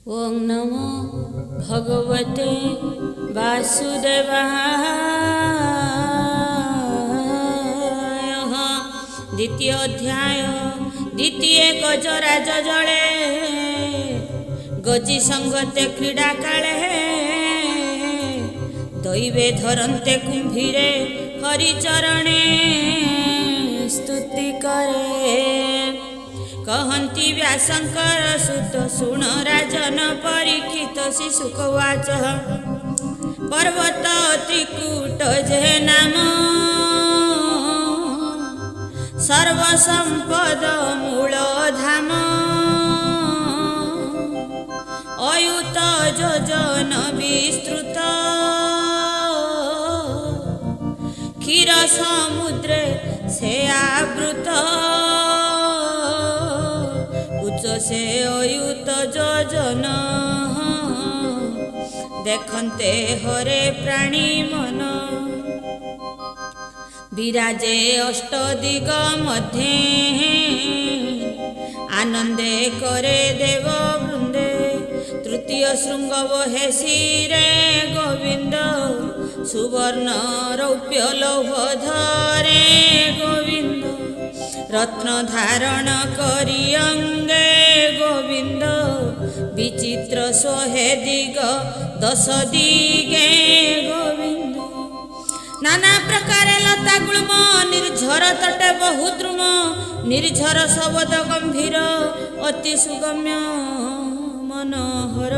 ओं नमो भगवते वासुदेवाय। द्वितीय अध्याय। द्वितीय गजराज जले गजी संगते क्रीड़ा काले दैवे धरन्ते कुंभीरे हरिचरणे स्तुति करे। कहन्ति व्यासंकर सुत सुण राजन परीक्षित शिशुकवाच। पर्वत त्रिकूट जे नाम सर्वसंपद मूल धाम। अयुत योजन विस्तृत क्षीर समुद्रे से आवृत। उच्च से अयुत योजन देखन्ते हरे प्राणी मन। विराजे अष्टदिग मध्ये आनंदे करे देव वृंदे। तृतीय श्रृंग वहे शिरे गोविंद सुवर्ण रौप्य लौह धरे गोविंद। रत्न धारण करी अंगे गोविंद विचित्र सोहे दिग दश दिगे गोविंद। नाना प्रकार लता गुल्म निर्झर तटे बहुद्रुम। निर्झर शब्द गंभीर अति सुगम्य मनोहर।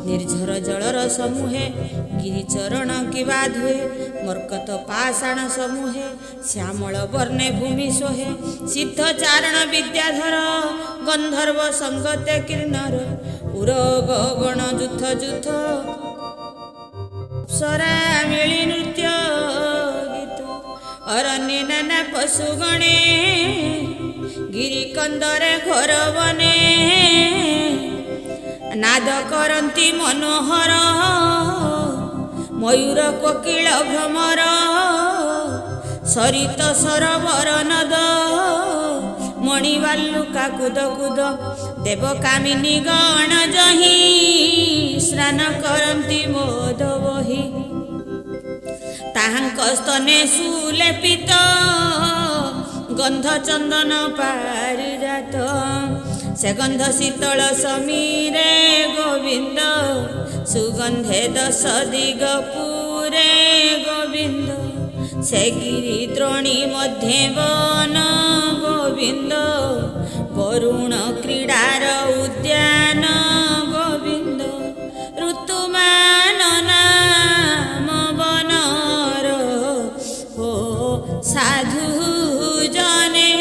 निर्झर जलर समूहे गिरिचरण की बाधुए। मर्कत पाषाण समूहे श्यामल वर्णे भूमि सोहे। सिद्ध चारण विद्याधर गंधर्व संगते किन्नर। उर गगन जुथ जुथ अप्सरा मिली नृत्य गीत। अरण्य नाना पशुगणे गिरिकंदरे घोर बने। नाद करन्ति मनोहर मयूर कोकिल भ्रमर। सरित सरोवर नद मणिवालुका कुद कुद। देव कामिनी गण जही स्नान करन्ति मोद बही। ताहांक स्तने सुलेपित गंध चंदन पारिजात। से गंध शीतल समीरे गोविंद सुगंधे दश दिग पूरे गोविंद। से गिरि द्रोणी मध्ये वन गोविंद वरुण क्रीडार उद्यान गोविंद। ऋतुमान नाम बनर हो साधु जने।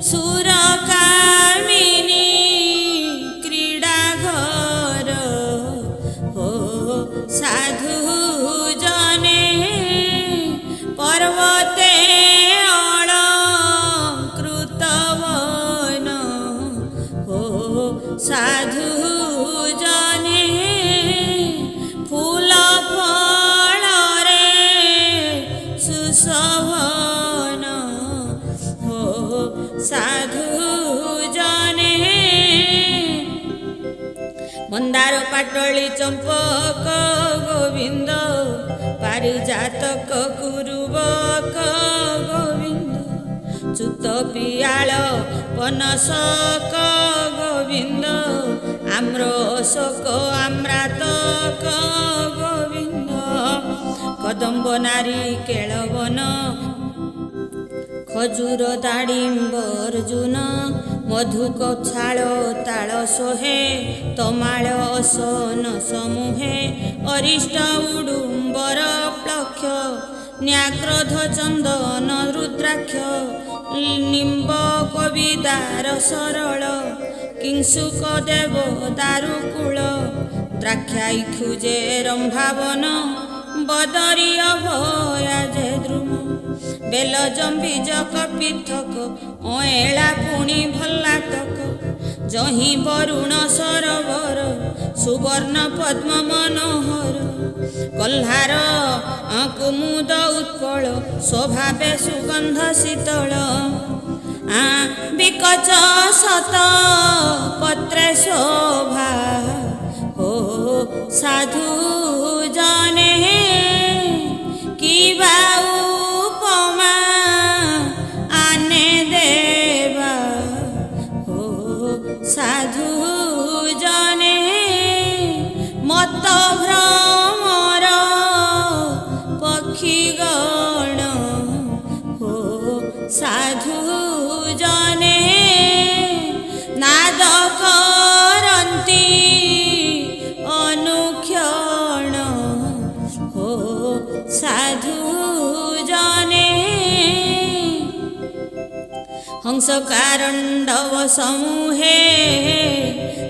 सुर कामिनी क्रीड़ा घर हो साधु जने। पर्वते अलंकृत वन हो साधु जने। फूल फल रे सुशोभन हो साधु जने। मंदार पाटली चंपक गोविंद पारिजातक कुरुबक गोविंद। चूत पियाल पनसक गोविंद आम्र अशोक आम्रातक गोविंद। कदम्ब नारी केळवन खजूर दाडिम्ब अर्जुन। मधु कछाळ ताळ सोहे तमाळ असन समूहे। अरिष्ट उडुम्बर प्लक्ष न्याक्रोध चंदन रुद्राक्ष। निम्ब कविदार सरल किंसुक देव दारुकूल। द्राक्षाइखुजे रंभावन बदरी अभयाजे द्रुम। बेल जंबीज कपिथक अएला पुणी भल्लातक। जही वरुण सरोवर सुवर्ण पद्म मनोहर। कल्हार कुमुद उत्कल स्वभावे सुगंध शीतल। विकच शत पत्रे शोभा कंसकारण्डव समूहे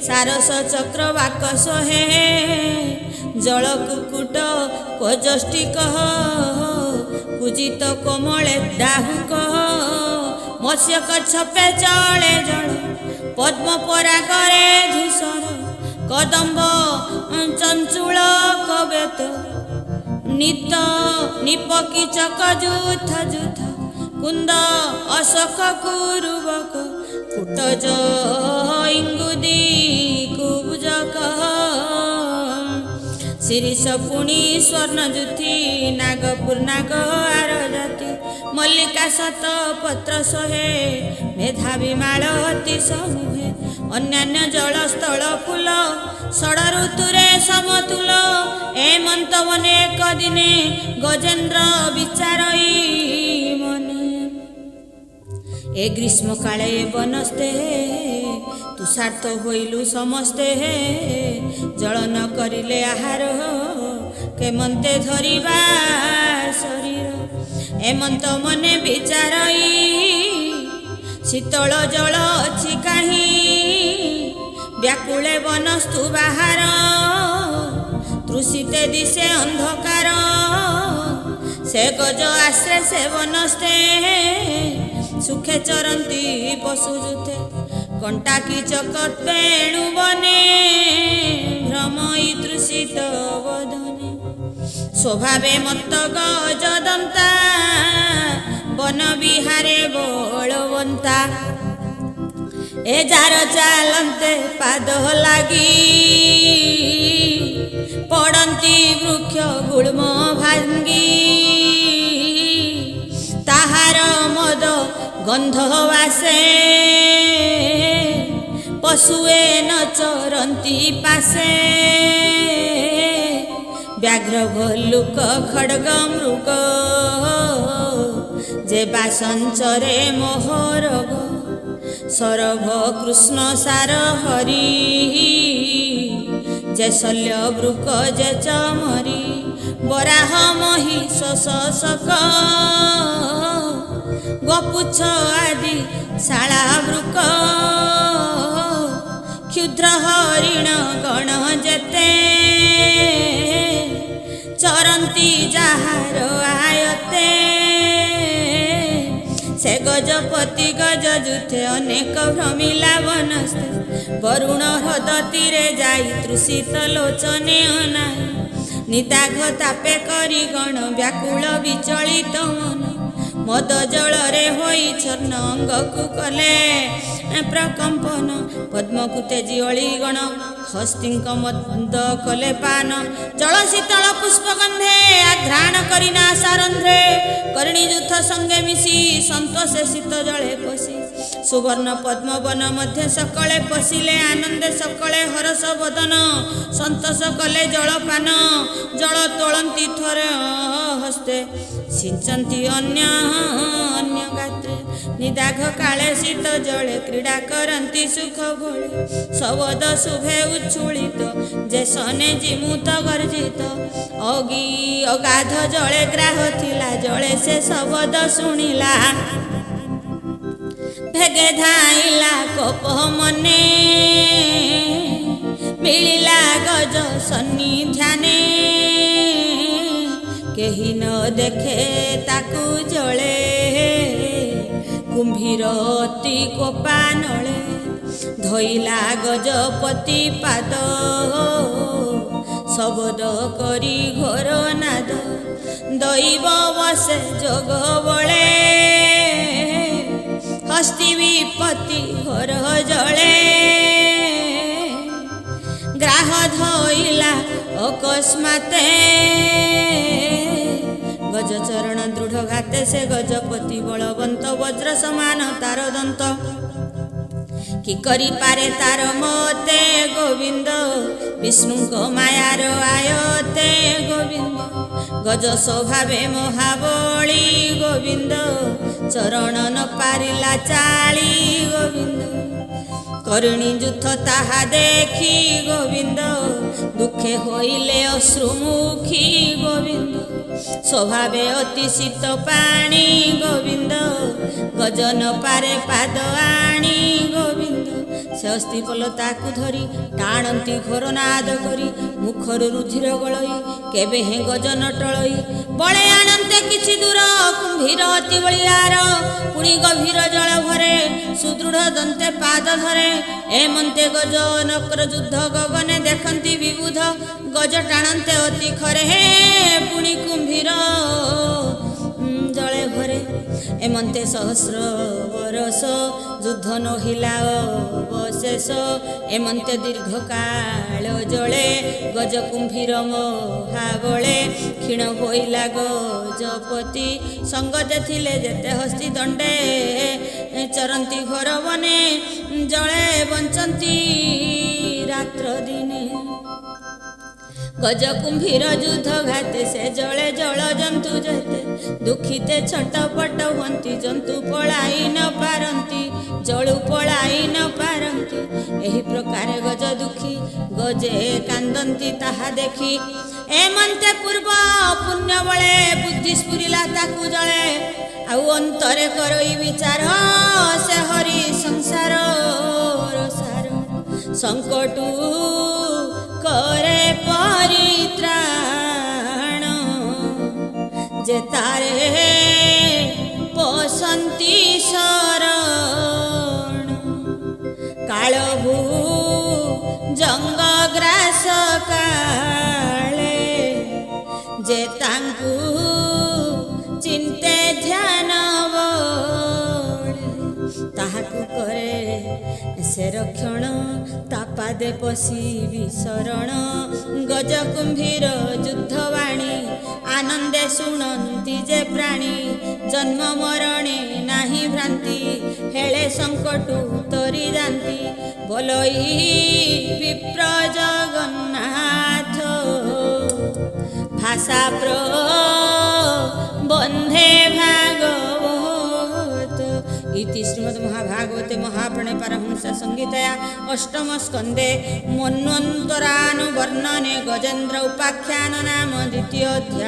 सारस चक्रवाक सोहे जलकुकुट कोजष्टिक पूजित कोमले डाहुक मत्स्य कच्छपे चले जल पद्म परागरे धूसर कदम्ब चंचूल कवेत नित निपकी चक जुथ जुथ कुंद अशोक कुरुबक फुटज इंगुदी कुबुजक शिरीष पुणी स्वर्णज्योति नागपुर नाग आर जाति मल्लिका शत पत्र सोहे मेधावी मालती समूहे अन्यान्य जल स्थल फूल षड ऋतुरे समतुल एमंत मने एक दिने गजेन्द्र विचारई मने ए ग्रीष्म काले बनस्ते तुषार्थ होइलु समस्ते जल न करिले आहार केमंते धरिबा शरीर एमंत मने विचारई शीतल जल अछि काहि व्याकुले बनस्तु बाहार तृषिते दिशे अंधकार से गज आश्रे से बनस्ते सुखे चरंती पशुजुते कंटा की चकत वेणु बने भ्रमई तृषित वदने स्वभावे मत्त गजदंता वन विहारे बलवंता ए जार चालंते पाद लागी पड़ती वृक्ष गुल्म भांगी ताहार मद गंध वासे पशुए न चरंती पासे व्याघ्र भल्लुक खड्ग मृग जे बासंचरे मोहरग सरभ कृष्ण सार हरि जे शल्य वृक जे चमरी बराह महिष शशक गोपुच्छ आदि शाला वृक क्षुद्र हरिण गण जेते चरंती जहार आयते से गजपति गजजुथे अनेक भ्रमिला वनस्ते वरुण ह्रद तीरे जाई तृषित लोचने अनाई निदाघ तापे करी गण व्याकुल विचलित मन मद जलरे होई छर्ण अंगकु कले प्रकंपन पद्मकु तेजी अळिगण हस्तिंक मद कले पान जल शीतल पुष्पगंधे आघ्राण करी नासारंध्रे करिणी जुथ संगे मिशी संतोषे शीत जले पशी सुवर्ण पद्म वन मध्य सकले पशिले आनंदे सकले हरस बदन संतोष कले जलपान जल तोलंती थोरे हस्ते सिंचंती अन्य अन्य गात्रे निदाघ काले शीत जले क्रीडा करंती सुख भोळे सबद शुभे उच्छुलित जे सने जिमुत गर्जित अगी अगाध जले ग्राह थिला जले से सबद शुणिला भेगे धाइला कोप मने मिलिला गज सन्निध्याने केही न देखे ताकू जले कुंभीर अति कोपा नले धइला गजपति पाद शबद करी घोर नाद दैव बसे जोग बळे हस्ती विपत्ति घोर जले ग्राह धइला अकस्माते गज चरण दृढ़ घाते से गजपति बलवंत वज्र समान तार दंत कि करी पारे तार मते गोविंद विष्णु को मायार आयते गोविंद गज स्वभावे महाबली गोविंद चरण न पारिला चाली गोविंद करुणी जुथ ताहा देखी गोविंद दुखे होइले अश्रुमुखी गोविंद ସ୍ୱଭାବେ ଅତି ଶୀତ ପାଣି ଗୋବିନ୍ଦ, ଗଜନ ପାରେ ପାଦ ଆଣି ଗୋବିନ୍ଦ। ସେ ଅସ୍ଥିପଲ ତାକୁ ଧରି ଟାଣନ୍ତି ଘୋର ନାଦ କରି, ମୁଖରୁ ରୁଧିର ଗଳଇ କେବେ ହେଁ ଗଜନ ଟଳଇ। ବଳେ ଆଣନ୍ତେ କିଛି ଦୂର କୁମ୍ଭୀର ଅତି ବଳିଆର, ପୁଣି ଗଭୀର ଜଳ ଭରେ ସୁଦୃଢ଼ ଦନ୍ତେ ପାଦ ଧରେ। ଏମନ୍ତେ ଗଜ ନକର ଯୁଦ୍ଧ ଗଗନେ ଦେଖନ୍ତି ବିବୁଧ, ଗଜ ଟାଣନ୍ତେ ଅତି ଖରେ ହେ ପୁଣି କୁମ୍ଭୀର ଜଳେ ଭରେ। ଏମନ୍ତେ ସହସ୍ର ବରଷ ଯୁଦ୍ଧ ନହିଲା ଅବଶେଷ, ଏମନ୍ତେ ଦୀର୍ଘକାଳ ଜଳେ ଗଜ କୁମ୍ଭୀର ମହାବଳେ। କ୍ଷୀଣ ହୋଇଲା ଗଜପତି ସଙ୍ଗତେ ଥିଲେ ଯେତେ ହସ୍ତି ଦଣ୍ଡେ, ଚରନ୍ତି ଘୋର ବନେ ଜଳେ ବଞ୍ଚନ୍ତି ରାତ୍ର ଦିନେ। ଗଜ କୁମ୍ଭୀର ଯୁଦ୍ଧ ଘାତେ ସେ ଜଳେ ଜଳ ଜନ୍ତୁ ଯେତେ, ଦୁଃଖିତେ ଛଟପଟ ହୁଅନ୍ତି ଜନ୍ତୁ ପଳାଇ ନ ପାରନ୍ତି, ଜଳୁ ପଳାଇ ନ ପାରନ୍ତି। ଏହି ପ୍ରକାରେ ଗଜ ଦୁଃଖୀ ଗଜେ କାନ୍ଦନ୍ତି ତାହା ଦେଖି। ଏମନ୍ତେ ପୂର୍ବ ପୁଣ୍ୟ ବଳେ ବୁଦ୍ଧି ସ୍ଫୁରିଲା ତାକୁ ଜଳେ, ଆଉ ଅନ୍ତରେ କରଇ ବିଚାର ସେ ହରି ସଂସାର ସାର। ସଙ୍କଟୁ करे परित्राण, जे तारे पसंती शरण। कालभू जंग ग्रास काले, जे तांकु चिंते ध्यान बळे। ताहाकु करे से रक्षण, तापादे पशी विशरण। गज कुंभीर युद्धवाणी आनंदे शुणती जे प्राणी, जन्म मरणे नाही भ्रांति, हेले संकटु तरी जाती। बोलई विप्र जगन्नाथ, भाषा प्रबंधे भागवत। इति श्रीमद्महाभागवते महापुराणे पारमहंस संहिताया अष्टम स्कंदे मन्वन्तरानुवर्णने गजेन्द्र उपाख्यान नाम द्वितीय अध्याय।